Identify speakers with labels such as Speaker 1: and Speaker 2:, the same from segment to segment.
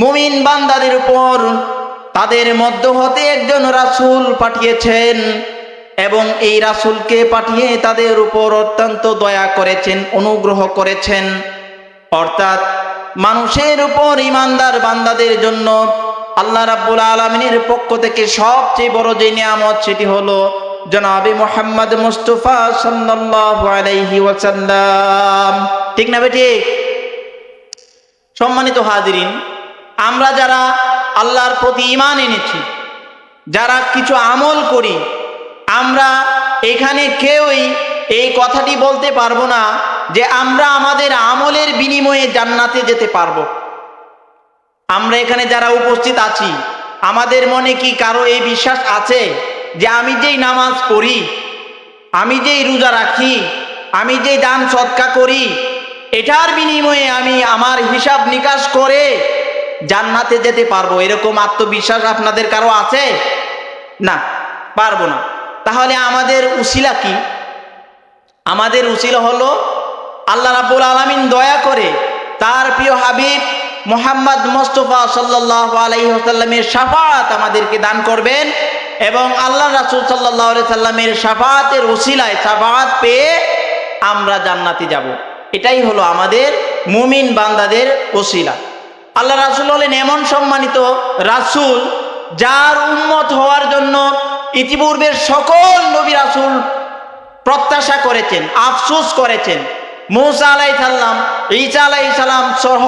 Speaker 1: মুমিন বান্দাদের উপর তাদের মধ্য হতে একজন রাসূল পাঠিয়েছেন এবং এই রাসূলকে পাঠিয়ে তাদের উপর অত্যন্ত দয়া করেছেন, অনুগ্রহ করেছেন। অর্থাৎ মানুষের উপর ঈমানদার বান্দাদের জন্য আল্লাহ রাব্বুল আলামিনের পক্ষ থেকে সবচেয়ে বড় যে নিয়ামত সেটি হলো জনাবে মুহাম্মদ মুস্তাফা সাল্লাল্লাহু আলাইহি ওয়াসাল্লাম। ঠিক না বেঠিক? সম্মানিত হাজিরিন, আমরা যারা আল্লাহর প্রতি ঈমান এনেছি, যারা কিছু আমল করি, আমরা এখানে কেউই এই কথাটি বলতে পারবো না যে আমরা আমাদের আমলের বিনিময়ে জান্নাতে যেতে পারবো। আমরা এখানে যারা উপস্থিত আছি, আমাদের মনে কি কারো এই বিশ্বাস আছে যে আমি যেই নামাজ পড়ি, আমি যেই রোজা রাখি, আমি যেই দান সদকা করি, এটার বিনিময়ে আমি আমার হিসাব নিকাশ করে জান্নাতে যেতে পারবো? এরকম আত্মবিশ্বাস আপনাদের কারো আছে? না, পারবো না। তাহলে আমাদের উসিলা কি? আমাদের উসিলা হলো আল্লাহ রাব্বুল আলামিন দয়া করে তার প্রিয় হাবিব মুহাম্মদ মুস্তাফা সাল্লাল্লাহু আলাইহি ওয়াসাল্লামের শাফাআত আমাদেরকে দান করবেন এবং আল্লাহ রাসূল সাল্লাল্লাহু আলাইহি সাল্লামের শাফাআতের উসিলায় শাফাআত পেয়ে আমরা জান্নাতে যাব। এটাই হলো আমাদের মুমিন বান্দাদের উসিলা। আল্লাহ রাসূল হলেন এমন সম্মানিত রাসূল যার উম্মত হওয়ার জন্য ইতিপূর্বের সকল নবী রাসূল প্রত্যাশা করেছেন, আফসোস করেছেন। মূসা আলাইহিস সালাম, ঈসা আলাইহিস সালাম সহ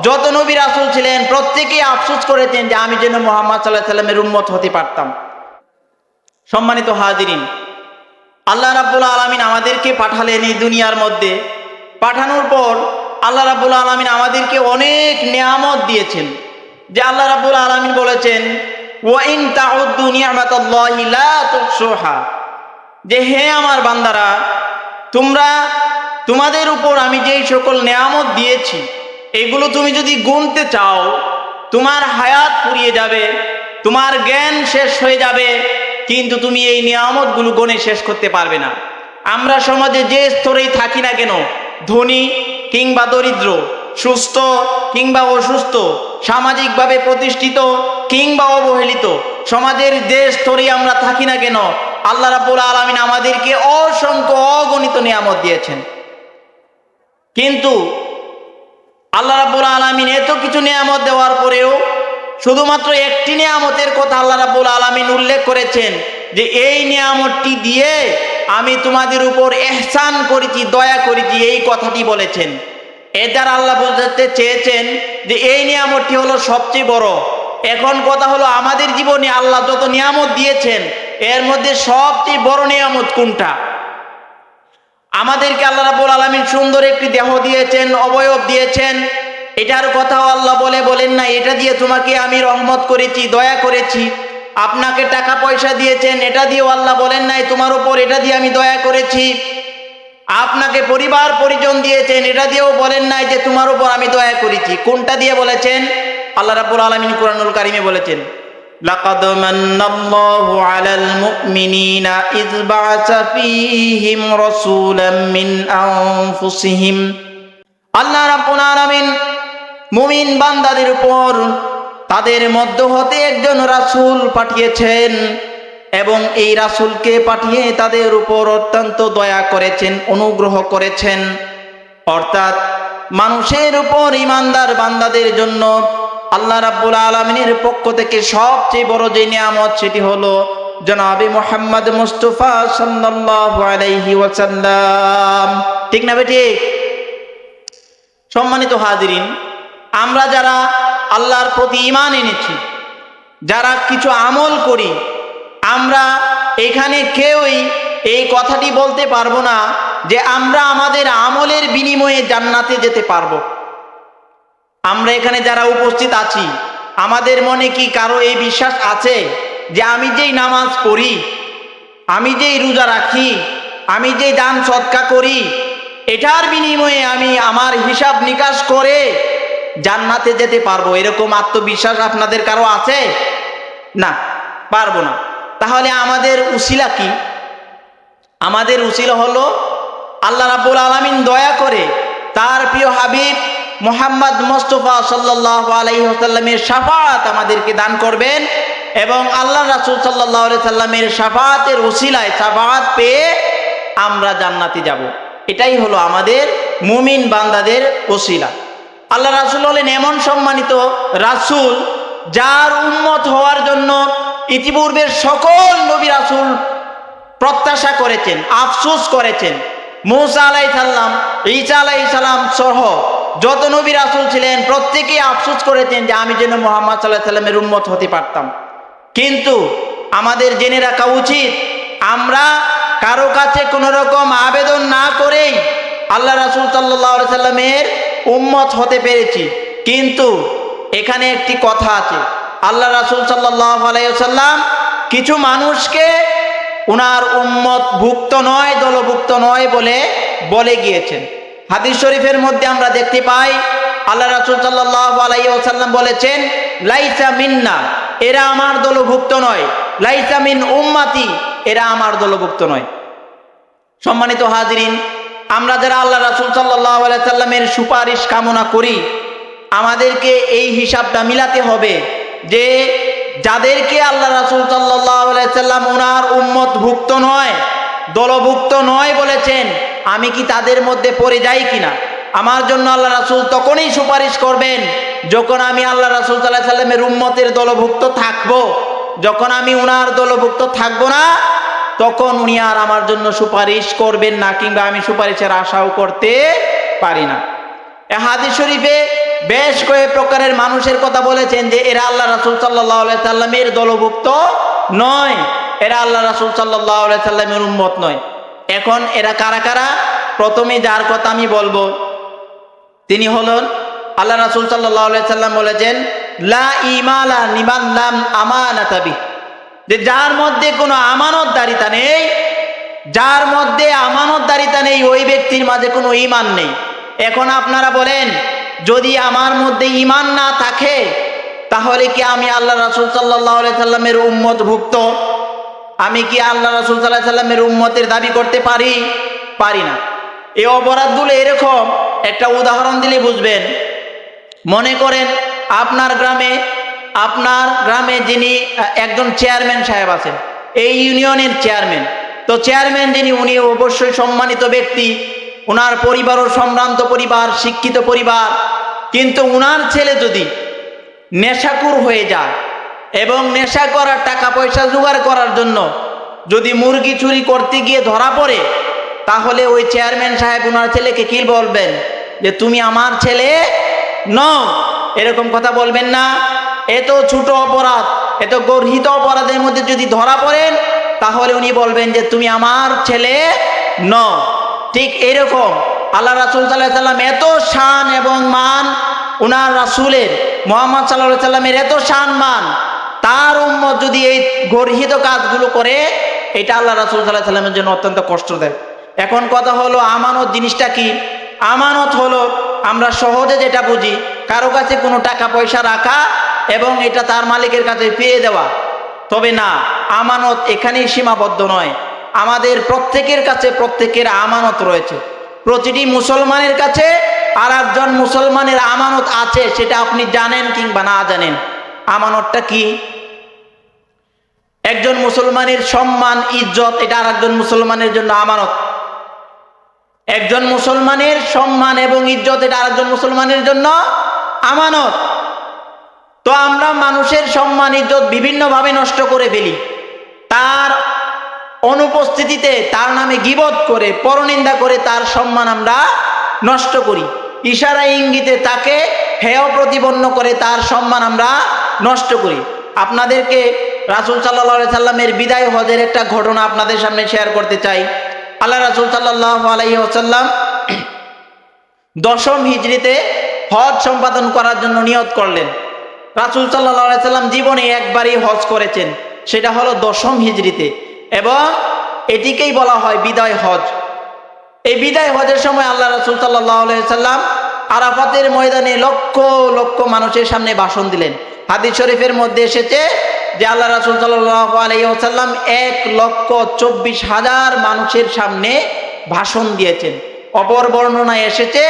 Speaker 1: যত নবী রাসূল ছিলেন প্রত্যেকেই আফসোস করেছেন যে আমি যেন মুহাম্মদ সাল্লাল্লাহু আলাইহি সাল্লামের উম্মত হতে পারতাম। সম্মানিত হাজিরিন, আল্লাহ রাব্বুল আলামিন আমাদেরকে পাঠালেন এই দুনিয়ার মধ্যে। পাঠানোর পর আল্লাহ রাব্বুল আলামিন আমাদেরকে অনেক নিয়ামত দিয়েছেন। যে আল্লাহ রাব্বুল আলামিন বলেছেন ওয়া ইন তাউদ্দু নি'মাতাল্লাহি লা তুহসুহা, যে হে আমার বান্দারা, তোমাদের উপর আমি যেই সকল নিয়ামত দিয়েছি এগুলো তুমি যদি গুনতে চাও, তোমার হায়াত ফুরিয়ে যাবে, তোমার জ্ঞান শেষ হয়ে যাবে, কিন্তু তুমি এই নিয়ামতগুলো গুনে শেষ করতে পারবে না। আমরা সমাজে যে স্তরেই থাকি না কেন, ধনী কিংবা দরিদ্র, সুস্থ কিংবা অসুস্থ, সামাজিকভাবে প্রতিষ্ঠিত কিংবা অবহেলিত, সমাজের যে স্তরেই আমরা থাকি না কেন, আল্লাহ রাব্বুল আলামিন আমাদেরকে অসংখ্য অগণিত নিয়ামত দিয়েছেন। কিন্তু আল্লাহ রাব্বুল আলামিন এত কিছু নিয়ামত দেওয়ার পরেও শুধুমাত্র একটি নিয়ামতের কথা আল্লাহ রাব্বুল আলামিন উল্লেখ করেছেন যে এই নিয়ামতটি দিয়ে আমি তোমাদের উপর ইহসান করেছি, দয়া করেছি, এই কথাটি বলেছেন। এর দ্বারা আল্লাহ বোঝাতে চেয়েছেন যে এই নিয়ামতটি হলো সবচেয়ে বড়। এখন কথা হলো আমাদের জীবনে আল্লাহ যত নিয়ামত দিয়েছেন এর মধ্যে সবচেয়ে বড় নিয়ামত কোনটা? আমাদেরকে আল্লাহ রাব্বুল আলামিন সুন্দর একটি দেহ দিয়েছেন, অবয়ব দিয়েছেন। এটার কথাও আল্লাহ বলেন না এটা দিয়ে তোমাকে আমি রহমত করেছি, দয়া করেছি। আপনাকে টাকা পয়সা দিয়েছেন, এটা দিয়েও আল্লাহ বলেন নাই তোমার উপর এটা দিয়ে আমি দয়া করেছি। আপনাকে পরিবার পরিজন দিয়েছেন, এটা দিয়েও বলেন নাই যে তোমার উপর আমি দয়া করেছি। কোনটা দিয়ে বলেছেন? আল্লাহ রাব্বুল আলামিন কুরআনুল কারীমে বলেছেন লাকাদ মান্নাল্লাহু আলাল মুমিনিনা ইয বা'আসা ফীহিম রাসূলাম মিন আনফুসিহিম। আল্লাহ রাব্বুল আলামিন মুমিন বান্দাদের উপর তাদের মধ্য হতে একজন রাসূল পাঠিয়েছেন এবং এই রাসূলকে পাঠিয়ে তাদের উপর অত্যন্ত দয়া করেছেন, অনুগ্রহ করেছেন। অর্থাৎ মানুষের উপর ঈমানদার বান্দাদের জন্য আল্লাহ রাব্বুল আলামিনের পক্ষ থেকে সবচেয়ে বড় যে নিয়ামত সেটি হলো জনাবে মুহাম্মদ মুস্তাফা সাল্লাল্লাহু আলাইহি ওয়াসাল্লাম। ঠিক না বেঠিক? সম্মানিত হাজিরিন, আমরা যারা আল্লাহর প্রতি ঈমান এনেছি, যারা কিছু আমল করি, আমরা এখানে কেউই এই কথাটি বলতে পারবো না যে আমরা আমাদের আমলের বিনিময়ে জান্নাতে যেতে পারবো। আমরা এখানে যারা উপস্থিত আছি, আমাদের মনে কি কারো এই বিশ্বাস আছে যে আমি যেই নামাজ পড়ি, আমি যেই রোজা রাখি, আমি যেই দান সদকা করি, এটার বিনিময়ে আমি আমার হিসাব নিকাশ করে জান্নাতে যেতে পারবো? এরকম আত্মবিশ্বাস আপনাদের কারো আছে? না, পারবো না। তাহলে আমাদের উসিলা কি? আমাদের উসিলা হলো আল্লাহ রাব্বুল আলামিন দয়া করে তার প্রিয় হাবিব মুহাম্মদ মুস্তাফা সাল্লাল্লাহু আলাইহি ওয়াসাল্লামের শাফাআত আমাদেরকে দান করবেন এবং আল্লাহ রাসূল সাল্লাল্লাহু আলাইহি সাল্লামের শাফাআতের ওসিলায় শাফাআত পেয়ে আমরা জান্নাতে যাব। এটাই হলো আমাদের মুমিন বান্দাদের ওসিলা। আল্লাহ রাসূল হলেন এমন সম্মানিত রাসূল যার উম্মত হওয়ার জন্য ইতিপূর্বের সকল নবী রাসূল প্রত্যাশা করেছেন, আফসোস করেছেন। মূসা আলাইহিস সালাম, ঈসা আলাইহিস সালাম সহ যত নবী রাসূল ছিলেন প্রত্যেকেই আফসোস করেছেন যে আমি যেন মুহাম্মদ সাল্লাল্লাহু আলাইহি সাল্লামের উম্মত হতে পারতাম। কিন্তু আমাদের জেনে রাখা উচিত, আমরা কারো কাছে কোনো রকম আবেদন না করেই আল্লাহ রাসূল সাল্লাল্লাহু আলাইহি সাল্লামের উম্মত হতে পেরেছি। কিন্তু এখানে একটি কথা আছে, আল্লাহ রাসূল সাল্লাল্লাহু আলাইহি সাল্লাম কিছু মানুষকে উনার উম্মত ভুক্ত নয়, দলভুক্ত নয় বলে গিয়েছেন। হাদিস শরীফের মধ্যে আমরা দেখতে পাই আল্লাহ রাসূল সাল্লাল্লাহু আলাইহি ওয়াসাল্লাম বলেছেন, লাইসা মিন্না, এরা আমার দলভুক্ত নয়। লাইসা মিন উম্মতি, এরা আমার দলভুক্ত নয়। সম্মানিত হাজিরিন, আমরা যারা আল্লাহ রাসূল সাল্লাল্লাহু আলাইহি সাল্লামের সুপারিশ কামনা করি, আমাদেরকে এই হিসাবটা মিলাতে হবে যে যাদেরকে আল্লাহ রাসূল সাল্লাল্লাহু আলাইহি সাল্লাম ওনার উম্মত ভুক্ত নয়, দলভুক্ত নয় বলেছেন, আমি কি তাদের মধ্যে পড়ে যাই কিনা? আমার জন্য আল্লাহ রাসূল তখনই সুপারিশ করবেন যখন আমি আল্লাহ রাসূল সাল্লাল্লাহু আলাইহি সাল্লামের উম্মতের দলভুক্ত থাকব। যখন আমি উনার দলভুক্ত থাকব না, তখন উনি আর আমার জন্য সুপারিশ করবেন না, কিংবা আমি সুপারিশের আশাও করতে পারি না। এই হাদিস শরীফে বেশ কয়েক প্রকারের মানুষের কথা বলেছেন যে এরা আল্লাহ রাসূল সাল্লাল্লাহু আলাইহি সাল্লামের দলভুক্ত নয়, এরা আল্লাহ রাসূল সাল্লাল্লাহু আলাইহি সাল্লামের উম্মত নয়। এখন এরা কারা কারা? প্রথমে যার কথা আমি বলবো তিনি হলেন আল্লাহ রাসূল সাল্লাল্লাহু আলাইহি সাল্লাম বলেছেন, লা ঈমানা লিমান লাম আমানাতা বিহি, যে যার মধ্যে কোনো আমানতদারিতা নেই, যার মধ্যে আমানতদারিতা নেই ওই ব্যক্তির মাঝে কোনো ঈমান নেই। এখন আপনারা বলেন, যদি আমার মধ্যে ঈমান না থাকে তাহলে কি আমি আল্লাহ রাসূল সাল্লাল্লাহু আলাইহি সাল্লামের উম্মত ভুক্ত? আমি কি আল্লাহ রাসূল সাল্লাল্লাহু আলাইহি সাল্লামের উম্মতের দাবি করতে পারি না। এই অপরাধগুলো এরকম, একটা উদাহরণ দিলে বুঝবেন। মনে করেন আপনার গ্রামে যিনি একজন চেয়ারম্যান সাহেব আছেন, এই ইউনিয়নের চেয়ারম্যান, তো চেয়ারম্যান যিনি উনি অবশ্যই সম্মানিত ব্যক্তি, উনার পরিবারও সম্ভ্রান্ত পরিবার, শিক্ষিত পরিবার, কিন্তু উনার ছেলে যদি নেশাখোর হয়ে যায় এবং নেশা করার টাকা পয়সা জোগাড় করার জন্য যদি মুরগি চুরি করতে গিয়ে ধরা পড়ে, তাহলে ওই চেয়ারম্যান সাহেব উনার ছেলেকে কি বলবেন? যে তুমি আমার ছেলে নও, এরকম কথা বলবেন না। এত ছোট অপরাধ, এত গর্হিত অপরাধের মধ্যে যদি ধরা পড়েন, তাহলে উনি বলবেন যে তুমি আমার ছেলে নও। ঠিক এরকম আল্লাহ রাসূল সাল্লাল্লাহু আলাইহি সাল্লাম এত শান এবং মান, উনার রাসূলের মুহাম্মদ সাল্লাল্লাহু আলাইহি সাল্লামের এত শান মান, তার উম্মত যদি এই গর্হিত কাজগুলো করে, এটা আল্লাহ রাসূল সাল্লাল্লাহু আলাইহি সাল্লামের জন্য অত্যন্ত কষ্টদায়ক। এখন কথা হলো, আমানত জিনিসটা কি? আমানত হলো আমরা সহজে যেটা বুঝি, কারো কাছে কোনো টাকা পয়সা রাখা এবং এটা তার মালিকের কাছে ফিরিয়ে দেওয়া। তবে না, আমানত এখানেই সীমাবদ্ধ নয়। আমাদের প্রত্যেকের কাছে প্রত্যেকের আমানত রয়েছে। প্রতিটি মুসলমানের কাছে আর একজন মুসলমানের আমানত আছে, সেটা আপনি জানেন কিংবা না জানেন। আমানতটা কি? একজন মুসলমানের সম্মান, ইজ্জত, এটা আর একজন মুসলমানের জন্য আমানত। একজন মুসলমানের সম্মান এবং ইজ্জত, এটা আর একজন মুসলমানের জন্য আমানত। তো আমরা মানুষের সম্মান ইজ্জত বিভিন্নভাবে নষ্ট করে ফেলি। তার অনুপস্থিতিতে তার নামে গীবত করে, পরনিন্দা করে তার সম্মান আমরা নষ্ট করি। ইশারা ইঙ্গিতে তাকে হেয় প্রতিপন্ন করে তার সম্মান আমরা নষ্ট করি। আপনাদেরকে রাসূল সাল্লাল্লাহু আলাইহি সাল্লামের বিদায় হজের একটা ঘটনা আপনাদের সামনে শেয়ার করতে চাই। আল্লাহ রাসূল সাল্লাল্লাহু আলাইহি ওয়াসাল্লাম 10ম হিজরিতে হজ সম্পাদন করার জন্য নিয়ত করলেন। রাসূল সাল্লাল্লাহু আলাইহি সাল্লাম জীবনে একবারই হজ করেছেন, সেটা হলো 10ম হিজরিতে, এবং এটিকেই বলা হয় বিদায় হজ। এই বিদায় হজের সময় আল্লাহ রাসূল সাল্লাল্লাহু আলাইহি সাল্লাম আরাফাতের ময়দানে লক্ষ লক্ষ মানুষের সামনে ভাষণ দিলেন। হাদিস শরীফের মধ্যে এসেছে যে আল্লাহ রাসূল সাল্লাল্লাহু আলাইহি ওয়াসাল্লাম 1,24,000 মানুষের সামনে ভাষণ দিয়েছেন। অপর বর্ণনায় এসেছে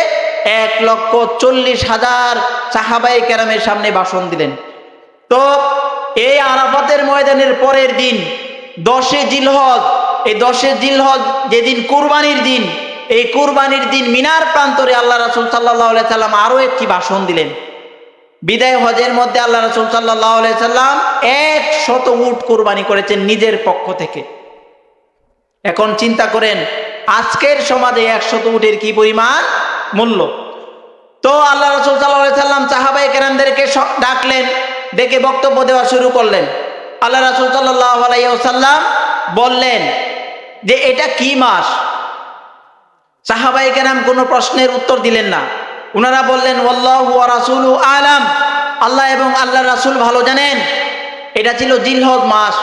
Speaker 1: 1,40,000 সাহাবায়ে কেরামের সামনে ভাষণ দিলেন। তো এই আরাফাতের ময়দানের পরের দিন 10 জিলহজ, এই 10 জিলহজ যেদিন কুরবানির দিন, এই কুরবানির দিন মিনার প্রান্তরে আল্লাহ রাসূল সাল্লাল্লাহু আলাইহি সাল্লাম আরো একটি ভাষণ দিলেন। বিদায় হজের মধ্যে আল্লাহ রাসূল সাল্লাল্লাহু আলাইহি সাল্লাম 100 উট কুরবানি করেছেন নিজের পক্ষ থেকে। এখন চিন্তা করেন আজকের সমাজে 100 উটের কি পরিমাণ মূল্য। তো আল্লাহ রাসূল সাল্লাল্লাহু আলাইহি সাল্লাম সাহাবায়ে কেরামদেরকে ডাকলেন, ডেকে বক্তব্য দেওয়া শুরু করলেন। আল্লাহ রাসূল সাল্লাল্লাহু আলাইহি ওয়াসাল্লাম বললেন যে এটা কি মাস? সাহাবায়ে কেরাম কোনো প্রশ্নের উত্তর দিলেন না। ওনারা বললেন ওয়াল্লাহু ওয়া রাসূলুহু আলাম, আল্লাহ এবং আল্লাহর রাসূল ভালো জানেন। এটা ছিল জিলহজ মাস।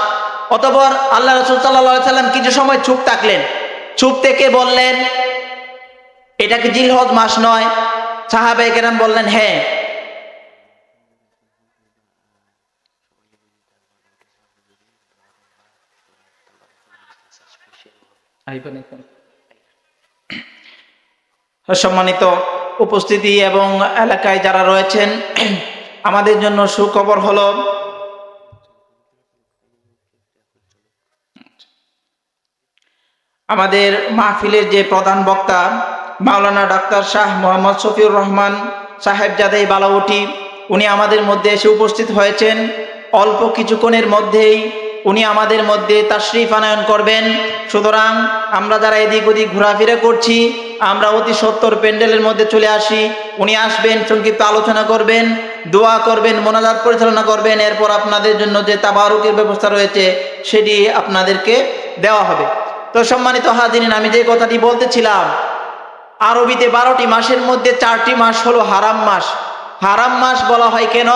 Speaker 1: অতঃপর আল্লাহ রাসূল সাল্লাল্লাহু আলাইহি সাল্লাম কিছু সময় চুপ থাকলেন। চুপ থেকে বললেন এটা কি জিলহজ মাস নয়? সাহাবায়ে কেরাম বললেন হ্যাঁ। সম্মানিত উপস্থিতি এবং এলাকায় যারা রয়েছেন, আমাদের জন্য সুখবর হলো আমাদের মাহফিলের যে প্রধান বক্তা মাওলানা ডাক্তার শাহ মোহাম্মদ শফিউর রহমান সাহেবজাদে বালাউটি, উনি আমাদের মধ্যে এসে উপস্থিত হয়েছেন। অল্প কিছুক্ষণের মধ্যেই উনি আমাদের মধ্যে তাশরিফ আনয়ন করবেন। সুতরাং আমরা যারা এদিক ওদিক ঘোরাফেরা করছি, আমরা অতি সত্বর প্যান্ডেলের মধ্যে চলে আসি। উনি আসবেন, সংক্ষিপ্ত আলোচনা করবেন, দোয়া করবেন, মোনাজাত পরিচালনা করবেন। এরপর আপনাদের জন্য যে তাবারুকের ব্যবস্থা রয়েছে সেটি আপনাদেরকে দেওয়া হবে। তো সম্মানিত হাজিরিন, আমি যে কথাটি বলতেছিলাম, আরবিতে 12টি মাসের মধ্যে 4টি মাস হলো হারাম মাস। হারাম মাস বলা হয় কেন?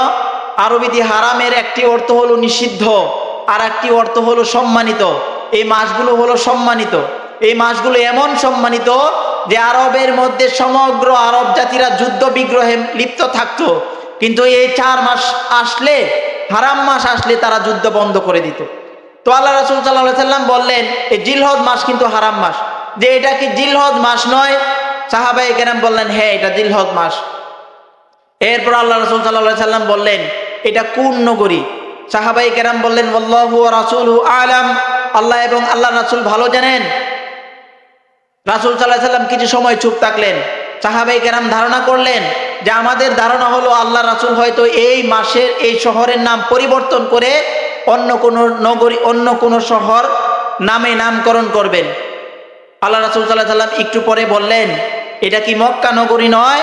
Speaker 1: আরবিতে হারামের একটি অর্থ হলো নিষিদ্ধ, আর একটি অর্থ হলো সম্মানিত। এই মাসগুলো হলো সম্মানিত। এই মাসগুলো এমন সম্মানিত যে আরবের মধ্যে সমগ্র আরব জাতিরা যুদ্ধ বিগ্রহে লিপ্ত থাকতো, কিন্তু এই 4 মাস আসলে, হারাম মাস আসলে তারা যুদ্ধ বন্ধ করে দিত। তো আল্লাহ রাসূল সাল্লাল্লাহু আলাইহি সাল্লাম বললেন এই জিলহজ মাস কিন্তু হারাম মাস, যে এটা কি জিলহজ মাস নয়? সাহাবায়ে কেরাম বললেন হ্যাঁ, এটা জিলহজ মাস। এরপর আল্লাহ রাসূল সাল্লাল্লাহু আলাইহি সাল্লাম বললেন এটা কোন নগরী? সাহাবায়ে কেরাম বললেন আল্লাহু ওয়া রাসূলুহু আলাম, আল্লাহ এবং আল্লাহর রাসূল ভালো জানেন। রাসূল সাল্লাল্লাহু আলাইহি সাল্লাম কিছু সময় চুপ থাকলেন। সাহাবায়ে কেরাম ধারণা করলেন যে আমাদের ধারণা হলো আল্লাহ রাসূল হয়তো এই মাসের এই শহরের নাম পরিবর্তন করে অন্য কোন নগরী, অন্য কোন শহর নামে নামকরণ করবেন। আল্লাহ রাসূল সাল্লাল্লাহু আলাইহি সাল্লাম একটু পরে বললেন এটা কি মক্কা নগরী নয়?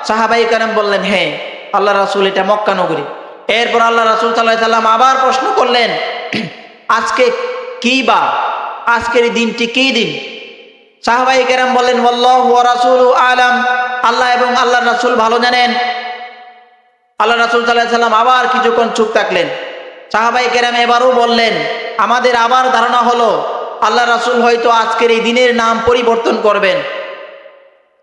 Speaker 1: সাহাবায়ে কেরাম বললেন হ্যাঁ আল্লাহ রাসূল, এটা মক্কা নগরী। এরপর আল্লাহ রাসূল সাল্লাল্লাহু আলাইহি সাল্লাম আবার প্রশ্ন করলেন আজকে কি বার? আজকের দিনটি কি দিন? সাহাবায়ে কেরাম বললেন আল্লাহু ওয়া রাসূলুহু আলাম, আল্লাহ এবং আল্লাহর রাসূল ভালো জানেন। আল্লাহ রাসূল সাল্লাল্লাহু আলাইহি সাল্লাম আবার কিছুক্ষণ চুপ থাকলেন। সাহাবায়ে কেরাম এবারও বললেন আমাদের আবার ধারণা হলো আল্লাহ রাসূল হয়তো আজকের এই দিনের নাম পরিবর্তন করবেন।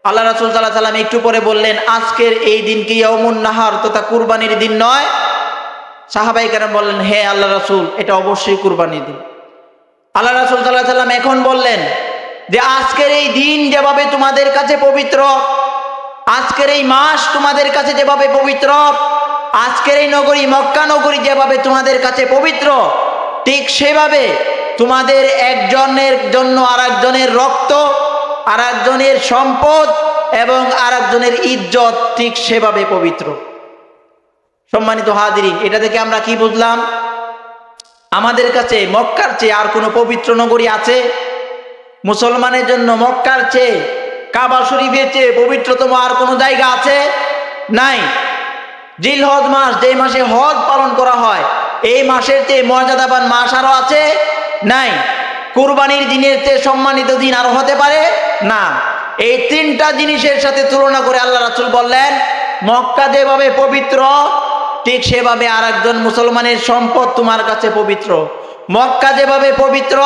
Speaker 1: আল্লাহ রাসূল সাল্লাল্লাহু আলাইহি সাল্লাম একটু পরে বললেন আজকের এই দিন কি ইয়াউমুন নাহার তথা কুরবানির দিন নয়? সাহাবায়ে কেরাম বললেন হ্যাঁ আল্লাহ রাসূল, এটা অবশ্যই কুরবানির দিন। আল্লাহ রাসূল সাল্লাল্লাহু আলাইহি সাল্লাম এখন বললেন যে আজকের এই দিন যেভাবে তোমাদের কাছে পবিত্র, আজকের এই মাস তোমাদের কাছে যেভাবে পবিত্র, আজকের এই নগরী মক্কা নগরী যেভাবে তোমাদের কাছে পবিত্র, ঠিক সেভাবে তোমাদের একজনের জন্য আরেকজনের রক্ত, আরেকজনের সম্পদ এবং আরেকজনের ইজ্জত ঠিক সেভাবে পবিত্র। সম্মানিত হাজিরিন, এটা থেকে আমরা কি বুঝলাম? আমাদের কাছে মক্কার চেয়ে আর কোনো পবিত্র নগরী আছে? মুসলমানের জন্য মক্কার চেয়ে, কাবা শরীফের চেয়ে পবিত্রতম আর কোনো জায়গা আছে? নাই। জিলহজ মাস, যে মাসে হজ পালন করা হয়, এই মাসের চেয়ে মর্যাদাবান মাস আরো আছে? নাই। কুরবানির দিনের চেয়ে সম্মানিত দিন আরো হতে পারে না। এই 3টা জিনিসের সাথে তুলনা করে আল্লাহ রাসূল বললেন মক্কা যেভাবে পবিত্র, ঠিক সেভাবে আরেকজন মুসলমানের সম্পদ তোমার কাছে পবিত্র। মক্কা যেভাবে পবিত্র,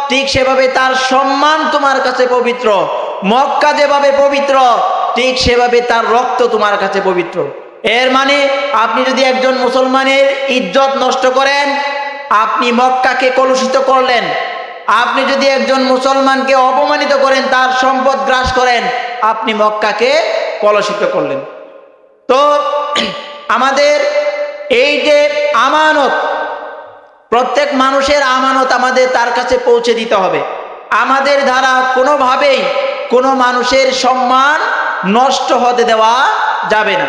Speaker 1: ঠিক সেভাবে তার সম্মান তোমার কাছে পবিত্র। মক্কা যেভাবে পবিত্র, ঠিক সেভাবে তার রক্ত তোমার কাছে পবিত্র। এর মানে আপনি যদি একজন মুসলমানের ইজ্জত নষ্ট করেন, আপনি মক্কাকে কলুষিত করলেন। আপনি যদি একজন মুসলমানকে অপমানিত করেন, তার সম্পদ গ্রাস করেন, আপনি মক্কাকে কলুষিত করলেন। তো আমাদের এই যে আমানত, প্রত্যেক মানুষের আমানত আমাদের তার কাছে পৌঁছে দিতে হবে। আমাদের দ্বারা কোনোভাবেই কোনো মানুষের সম্মান নষ্ট হতে দেওয়া যাবে না।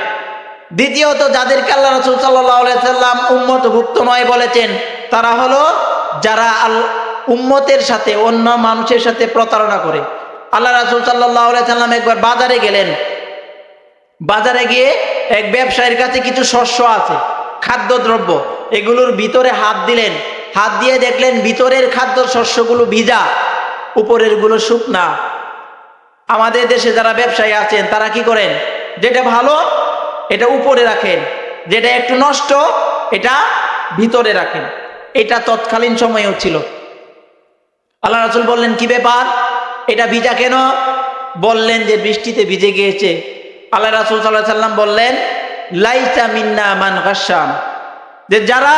Speaker 1: দ্বিতীয়ত, যাদেরকে আল্লাহ রাসূল সাল্লাল্লাহু আলাইহি সাল্লাম উম্মতভুক্ত নয় বলেছেন, তারা হলো যারা উম্মতের সাথে, অন্য মানুষের সাথে প্রতারণা করে। আল্লাহ রাসূল সাল্লাল্লাহু আলাইহি সাল্লাম একবার বাজারে গেলেন। বাজারে গিয়ে এক ব্যবসায়ীর কাছে কিছু শস্য আছে, খাদ্যদ্রব্য, এগুলোর ভিতরে হাত দিলেন। হাত দিয়ে দেখলেন ভিতরের খাদ্য শস্যগুলো ভিজা, উপরের গুলো শুকনা। আমাদের দেশে যারা ব্যবসায়ী আছেন তারা কি করেন, যেটা ভালো এটা উপরে রাখেন, যেটা একটু নষ্ট এটা ভিতরে রাখেন। এটা তৎকালীন সময়েও ছিল। আল্লাহ রাসূল বললেন, কি ব্যাপার, এটা ভিজা কেন? বললেন যে বৃষ্টিতে ভিজে গিয়েছে। আল্লাহ রাসূল সাল্লাল্লাহু আলাইহি সাল্লাম বললেন, লাইসা মিন্না মান গাশশান, যে যারা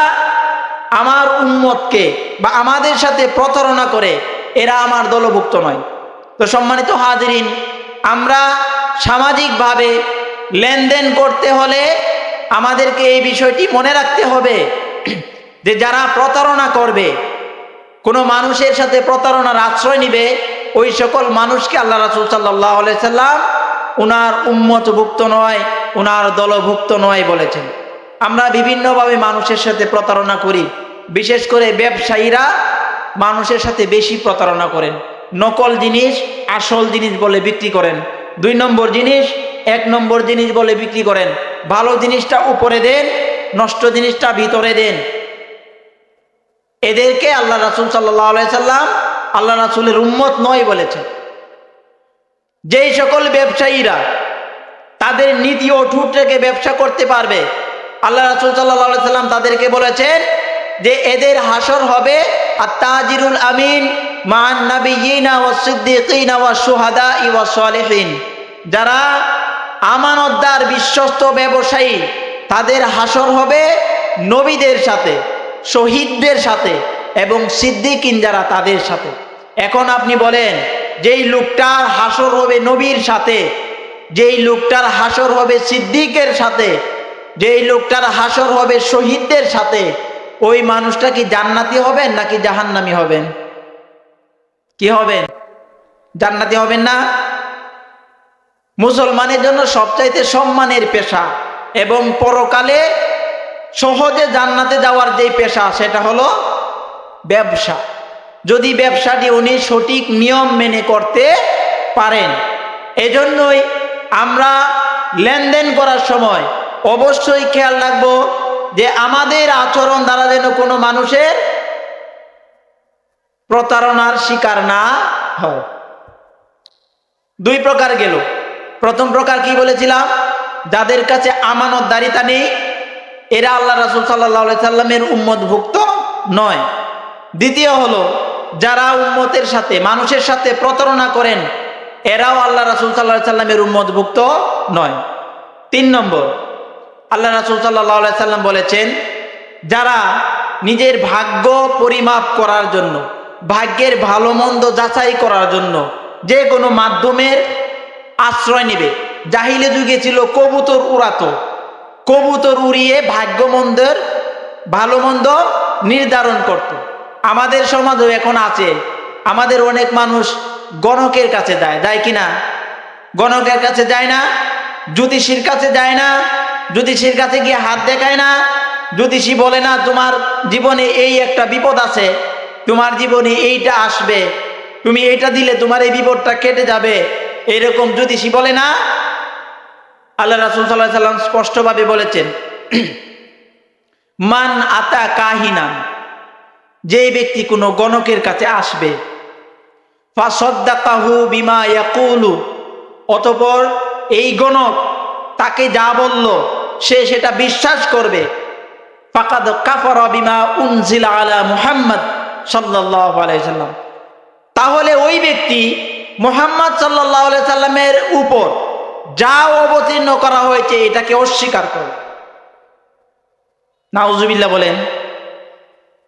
Speaker 1: আমার উম্মতকে বা আমাদের সাথে প্রতারণা করে এরা আমার দলভুক্ত নয়। তো সম্মানিত হাজিরিন, আমরা সামাজিকভাবে লেনদেন করতে হলে আমাদেরকে এই বিষয়টি মনে রাখতে হবে যে যারা প্রতারণা করবে, কোনো মানুষের সাথে প্রতারণার আশ্রয় নিবে, ওই সকল মানুষকে আল্লাহ রাসূল সাল্লাল্লাহু আলাইহি সাল্লাম উনার উম্মতভুক্ত নয়, উনার দলভুক্ত নয় বলেছেন। আমরা বিভিন্নভাবে মানুষের সাথে প্রতারণা করি, বিশেষ করে ব্যবসায়ীরা মানুষের সাথে বেশি প্রতারণা করেন। নকল জিনিস আসল জিনিস বলে বিক্রি করেন, 2 নম্বর জিনিস 1 নম্বর জিনিস বলে বিক্রি করেন। ভালো জিনিসটা উপরে দেন, নষ্ট জিনিসটা ভিতরে দেন। এদেরকে আল্লাহ রাসূল সাল্লাল্লাহু আলাইহি সাল্লাম আল্লাহ রাসূলের উম্মত নয় বলেছেন। যেই সকল ব্যবসায়ীরা তাদের নীতি অটুট রেখে ব্যবসা করতে পারবে, আল্লাহ রাসূল সাল্লাল্লাহু আলাইহি সাল্লাম তাদেরকে বলেছেন যে এদের হাসর হবে আত-তাজিরুল আমিন মান নাবিয়িনা ওয়াস সিদ্দিকিনা ওয়াস শুহাদাই ওয়াস সালিহিন। যারা আমানতদার বিশ্বস্ত ব্যবসায়ী, তাদের হাসর হবে নবীদের সাথে, শহীদদের সাথে এবং সিদ্দিকিন যারা, তাদের সাথে। এখন আপনি বলেন, যেই লোকটার হাসর হবে নবীর সাথে, যেই লোকটার হাসর হবে সিদ্দিকের সাথে, যেই লোকটার হাসর হবে শহীদদের সাথে, ওই মানুষটা কি জান্নাতি হবেন নাকি জাহান্নামী হবেন? কি হবেন? জান্নাতি হবেন না? মুসলমানের জন্য সবচাইতে সম্মানের পেশা এবং পরকালে সহজে জান্নাতে যাওয়ার যেই পেশা, সেটা হলো ব্যবসা। যদি ব্যবসাটি উনি সঠিক নিয়ম মেনে করতে পারেন। এজন্যই আমরা লেনদেন করার সময় অবশ্যই খেয়াল রাখবো যে আমাদের আচরণ দ্বারা যেন কোনো মানুষের প্রতারণার শিকার না হয়। 2 প্রকার গেল। প্রথম প্রকার কি বলেছিলাম? যাদের কাছে আমানতদারিতা নেই, এরা আল্লাহ রাসূল সাল্লাল্লাহু আলাইহি সাল্লামের উম্মতভুক্ত নয়। দ্বিতীয় হলো যারা উম্মতের সাথে, মানুষের সাথে প্রতারণা করেন, এরাও আল্লাহ রাসূল সাল্লাল্লাহু আলাইহি সাল্লামের উম্মতভুক্ত নয়। 3 নম্বর, আল্লাহ রাসূল সাল্লাল্লাহু আলাইহি সাল্লাম বলেছেন, যারা নিজের ভাগ্য পরিমাপ করার জন্য, ভাগ্যের ভালো মন্দ যাচাই করার জন্য যে কোনো মাধ্যমের আশ্রয় নেবে। জাহিলি যুগে ছিল কবুতর উড়াতো, কবুতর উড়িয়ে ভাগ্য মন্দের ভালো মন্দ নির্ধারণ করত। আমাদের সমাজও এখন আছে। আমাদের অনেক মানুষ গণকের কাছে যায় কিনা? গণকের কাছে যায় না, জ্যোতিষীর কাছে যায় না, জ্যোতিষীর কাছে গিয়ে হাত দেখায় না। জ্যোতিষী বলে না তোমার জীবনে এই একটা বিপদ আছে, তোমার জীবনে এইটা আসবে, তুমি এইটা দিলে তোমার এই বিপদটা কেটে যাবে, এরকম জ্যোতিষী বলে না। আল্লাহ রাসূল সাল্লাল্লাহু আলাইহি সাল্লাম স্পষ্টভাবে বলেছেন, মান আতা কাহিনান, যে ব্যক্তি কোনো গণকের কাছে আসবে, ফাসাদ্দাকাহু বিমা ইয়াকুলু, অতঃপর এই গণক তাকে যা বলল সে সেটা বিশ্বাস করবে, ফাকাদ কাফারা বিমা উনজিলা আলা মুহাম্মদ সাল্লাল্লাহু আলাইহি সাল্লাম, তাহলে ওই ব্যক্তি মুহাম্মদ সাল্লাল্লাহু আলাইহি সাল্লামের উপর যা অবতীর্ণ করা হয়েছে এটাকে অস্বীকার করে। নাউজুবিল্লাহ বলেন।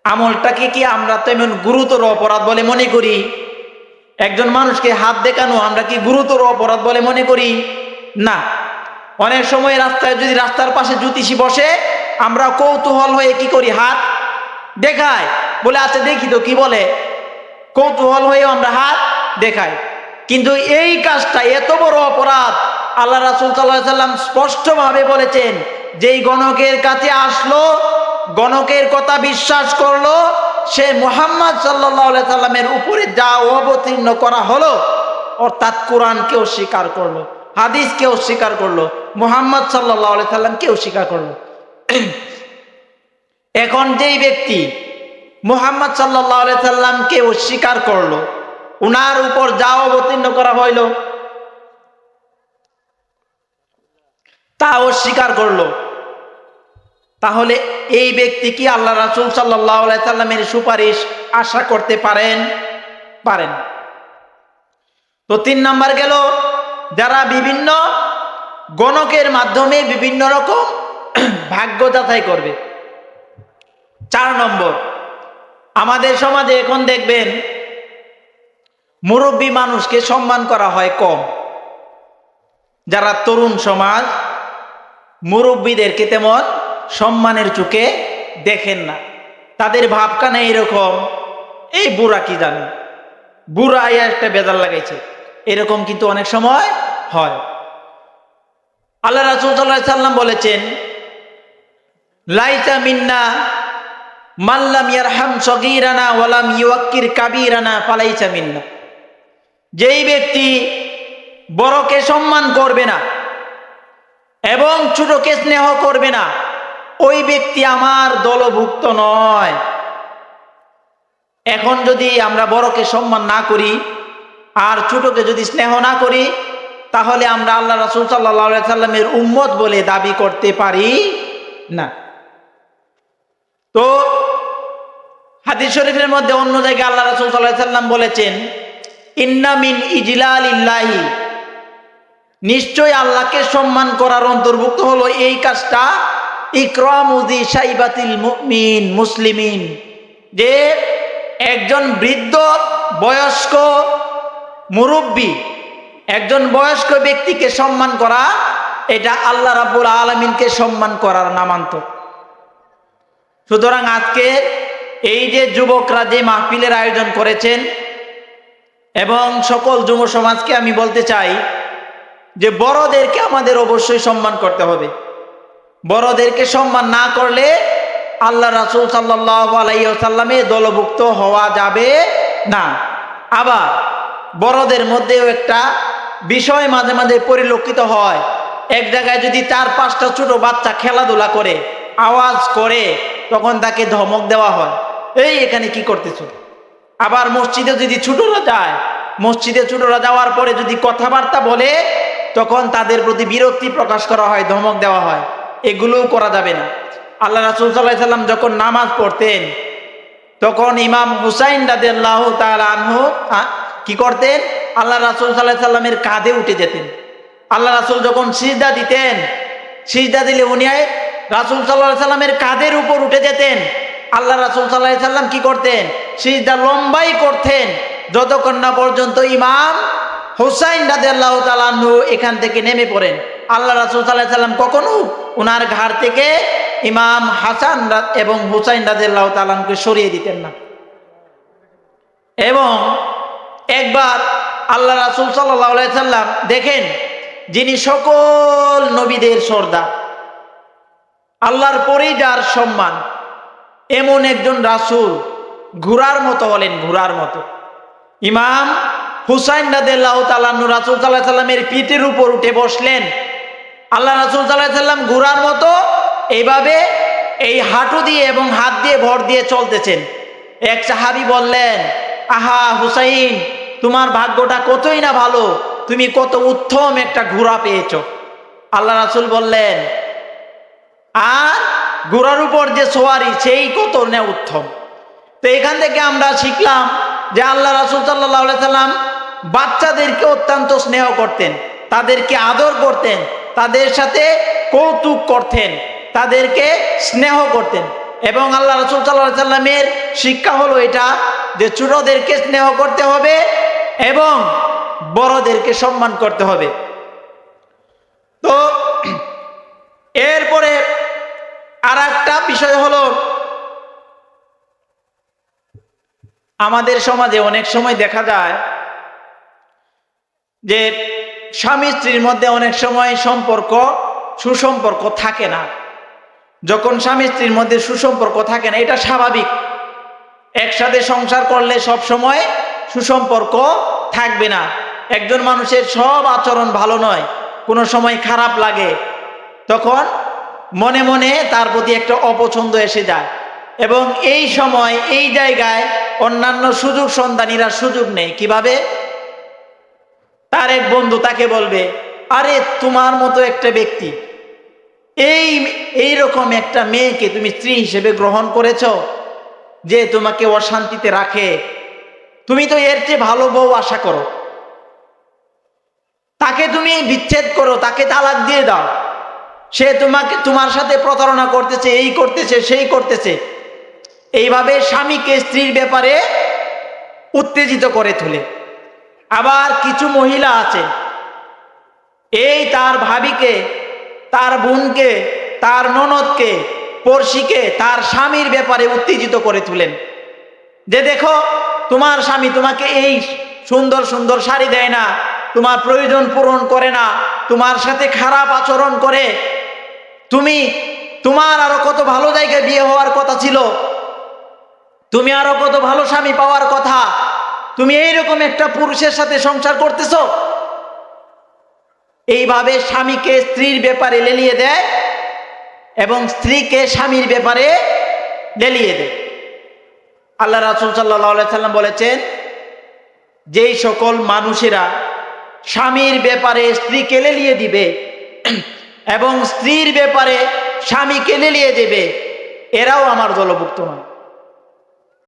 Speaker 1: আমলটাকে কি আমরা তেমন গুরুতর অপরাধ বলে মনে করি? একজন মানুষকে হাত দেখানো আমরা কি গুরুতর অপরাধ বলে মনে করি? না। অনেক সময় রাস্তায় যদি রাস্তার পাশে জ্যোতিষী বসে, আমরা কৌতূহল হয়ে কি করি, হাত দেখাই, বলে আচ্ছা দেখি তো কি বলে, কৌতূহল হয়ে আমরা হাত দেখাই। কিন্তু এই কাজটা এত বড় অপরাধ। আল্লাহ রাসূল সাল্লাল্লাহু আলাইহি সাল্লাম স্পষ্টভাবে বলেছেন, যেই গণকের কাছে আসলো, গণকের কথা বিশ্বাস করলো, সে মুহাম্মদ সাল্লাল্লাহু আলাইহি সাল্লামের উপরে যা অবতীর্ণ করা হলো, অর্থাৎ কোরআনকে অস্বীকার করলো, হাদিসকে অস্বীকার করলো, মুহাম্মদ সাল্লাল্লাহু আলাইহি সাল্লামকে অস্বীকার করলো। এখন যেই ব্যক্তি মুহাম্মদ সাল্লাল্লাহু আলাইহি সাল্লামকে অস্বীকার করলো, উনার উপর যা অবতীর্ণ করা হইল তা অস্বীকার করলো, তাহলে এই ব্যক্তি কি আল্লাহ রাসূল সাল্লাল্লাহু আলাইহি সাল্লামের সুপারিশ আশা করতে পারেন? পারেন। তো 3 নাম্বার গেল, যারা বিভিন্ন গণকের মাধ্যমে বিভিন্ন রকম ভাগ্য যাচাই করবে। 4 নম্বর, আমাদের সমাজে এখন দেখবেন মুরব্বী মানুষকে সম্মান করা হয় কম। যারা তরুণ সমাজ মুরব্বীদেরকে তেমন সম্মানের চোখে দেখেন না। তাদের ভাবখানা এরকম, এই বুড়া কি জানে, বুড়া একটা বেজাল লাগাইছে, এরকম কিন্তু অনেক সময় হয়। আল্লাহ রাসূল সাল্লাল্লাহু আলাইহি সাল্লাম বলেছেন, লাইসা মিন্না মান লাম ইয়ারহাম সগীরানা ওয়া লাম ইউক্কির কাবীরানা ফালাইসা মিন্না। যেই ব্যক্তি বড়কে সম্মান করবে না এবং ছোটকে স্নেহ করবে না, ওই ব্যক্তি আমার দলভুক্ত নয়। এখন যদি আমরা বড়কে সম্মান না করি আর ছোটকে যদি স্নেহ না করি, তাহলে আমরা আল্লাহ রাসূল সাল্লাল্লাহু আলাইহি সাল্লামের উম্মত বলে দাবি করতে পারি না। তো হাদিস শরীফের মধ্যে অন্য জায়গায় আল্লাহ রাসূল সাল্লাল্লাহু আলাইহি সাল্লাম বলেছেন, ইন্না মিন ইজলালিল্লাহি, নিশ্চয় আল্লাহকে সম্মান করার অন্তর্ভুক্ত হলো এই কাজটা, ইকরামু যি শাইবাতিল মুমিন মুসলিমিন, যে একজন বৃদ্ধ বয়স্ক মুরব্বী, একজন বয়স্ক ব্যক্তিকে সম্মান করা, এটা আল্লাহ রাব্বুল আলামিনকে সম্মান করার নামান্তর। সুতরাং আজকে এই যে যুবকরা যে মাহফিলের আয়োজন করেছেন এবং সকল যুব সমাজকে আমি বলতে চাই যে বড়দেরকে আমাদের অবশ্যই সম্মান করতে হবে। বড়দেরকে সম্মান না করলে আল্লাহ রাসূল সাল্লাল্লাহু আলাইহি ওয়াসাল্লামের দলভুক্ত হওয়া যাবে না। আবার বড়দের মধ্যেও একটা বিষয় মাঝে মাঝে পরিলক্ষিত হয়, এক জায়গায় যদি 4-5টা ছোট বাচ্চা খেলাধুলা করে, আওয়াজ করে, তখন তাকে ধমক দেওয়া হয়, এই এখানে কি করতেছো। আবার মসজিদে যদি ছোটরা যায়, মসজিদে ছোটরা যাওয়ার পরে যদি কথাবার্তা বলে, তখন তাদের প্রতি বিরক্তি প্রকাশ করা হয়, ধমক দেওয়া হয়। এগুলোও করা যাবে না। আল্লাহ রাসূল সাল্লাল্লাহু আলাইহি সাল্লাম যখন নামাজ পড়তেন, তখন ইমাম হুসাইন রাদিয়াল্লাহু তাআলা আনহু কি করতেন, আল্লাহ রাসূল সাল্লাল্লাহু আলাইহি সাল্লামের কাঁধে উঠে যেতেন। আল্লাহ রাসূল যখন সিজদা দিতেন, সিজদা দিলে উনি রাসূল সাল্লাল্লাহু আলাইহি সাল্লামের কাঁধের উপর উঠে যেতেন। আল্লাহ রাসূল সাল্লাল্লাহু আলাইহি সাল্লাম কি করতেন, সিজদা লম্বাই করতেন, যতক্ষণ না পর্যন্ত ইমাম হুসাইন রাদিয়াল্লাহু তাআলা আনহু এখান থেকে নেমে পড়েন। আল্লাহ রাসূল সাল্লাল্লাহু আলাইহি সাল্লাম কখনো ওনার ঘাড় থেকে ইমাম হাসান এবং হুসাইন রাদিয়াল্লাহু তাআলা আনহুকে সরিয়ে দিতেন না। এবং একবার আল্লাহ রাসূল সাল্লাল্লাহু আলাইহি সাল্লাম দেখেন, যিনি সকল নবীদের সর্দার, আল্লাহর পরেই যার সম্মান, এমন একজন রাসূল ঘোড়ার মতো হলেন, ঘোড়ার মতো। ইমাম হুসাইন রাদিয়াল্লাহু তাআলা আনহু রাসূল সাল্লাল্লাহু আলাইহি সাল্লামের পিঠের উপর উঠে বসলেন। আল্লাহ রাসূল সাল্লাল্লাহু আলাইহি সাল্লাম ঘোড়ার মতো এইভাবে এই হাঁটু দিয়ে এবং হাত দিয়ে ভর দিয়ে চলতেছেন। এক সাহাবী বললেন, আহা হুসাইন, তোমার ভাগ্যটা কতই না ভালো, তুমি কত উত্তম একটা ঘোড়া পেয়েছ। আল্লাহ রাসূল বললেন, আর ঘোড়ার উপর যে সোয়ারি, সেই কত না উত্তম। তো এখান থেকে আমরা শিখলাম যে আল্লাহ রাসূল সাল্লাল্লাহু আলাইহি সাল্লাম বাচ্চাদেরকে অত্যন্ত স্নেহ করতেন, তাদেরকে আদর করতেন, তাদের সাথে কৌতুক করতেন, তাদেরকে স্নেহ করতেন। এবং আল্লাহ রাসূল সাল্লাল্লাহু আলাইহি সাল্লামের শিক্ষা হলো এটা, যে ছোটদেরকে স্নেহ করতে হবে এবং বড়দেরকে সম্মান করতে হবে। তো এরপরে আর একটা বিষয় হলো, আমাদের সমাজে অনেক সময় দেখা যায় যে স্বামী স্ত্রীর মধ্যে অনেক সময় সুসম্পর্ক থাকে না। যখন স্বামী স্ত্রীর মধ্যে সুসম্পর্ক থাকে না, এটা স্বাভাবিক। একসাথে সংসার করলে সব সময় সুসম্পর্ক থাকবে না। একজন মানুষের সব আচরণ ভালো নয়, কোনো সময় খারাপ লাগে, তখন মনে মনে তার প্রতি একটা অপছন্দ এসে যায়। এবং এই সময় এই জায়গায় অন্যান্য সুযোগ সন্ধানীরা সুযোগ নেই। কিভাবে? তার এক বন্ধু তাকে বলবে, আরে তোমার মতো একটা ব্যক্তি, এইরকম একটা মেয়েকে তুমি স্ত্রী হিসেবে গ্রহণ করেছ যে তোমাকে অশান্তিতে রাখে, তুমি তো এর চেয়ে ভালো বউ আশা করো, তাকে তুমি বিচ্ছেদ করো, তাকে তালাক দিয়ে দাও, সে তোমার সাথে প্রতারণা করতেছে, এই করতেছে, সেই করতেছে। এইভাবে স্বামীকে স্ত্রীর ব্যাপারে উত্তেজিত করে তোলে। আবার কিছু মহিলা আছে, এই তার ভাবিকে, তার বোনকে, তার ননদকে, পড়শিকে তার স্বামীর ব্যাপারে উত্তেজিত করে তোলেন, যে দেখো তোমার স্বামী তোমাকে এই সুন্দর সুন্দর শাড়ি দেয় না, তোমার প্রয়োজন পূরণ করে না, তোমার সাথে খারাপ আচরণ করে, তোমার আরো কত ভালো জায়গায় বিয়ে হওয়ার কথা ছিল, তুমি আরো কত ভালো স্বামী পাওয়ার কথা, তুমি এইরকম একটা পুরুষের সাথে সংসার করতেছো। এইভাবে স্বামীকে স্ত্রীর ব্যাপারে লেলিয়ে দেয় এবং স্ত্রীকে স্বামীর ব্যাপারে লেলিয়ে দেয়। আল্লাহ রাসূল সাল্লাল্লাহু আলাইহি সাল্লাম বলেছেন, যেই সকল মানুষেরা স্বামীর ব্যাপারে স্ত্রীকে লেলিয়ে দিবে এবং স্ত্রীর ব্যাপারে স্বামীকে লেলিয়ে দেবে, এরাও আমার দলভুক্ত নয়।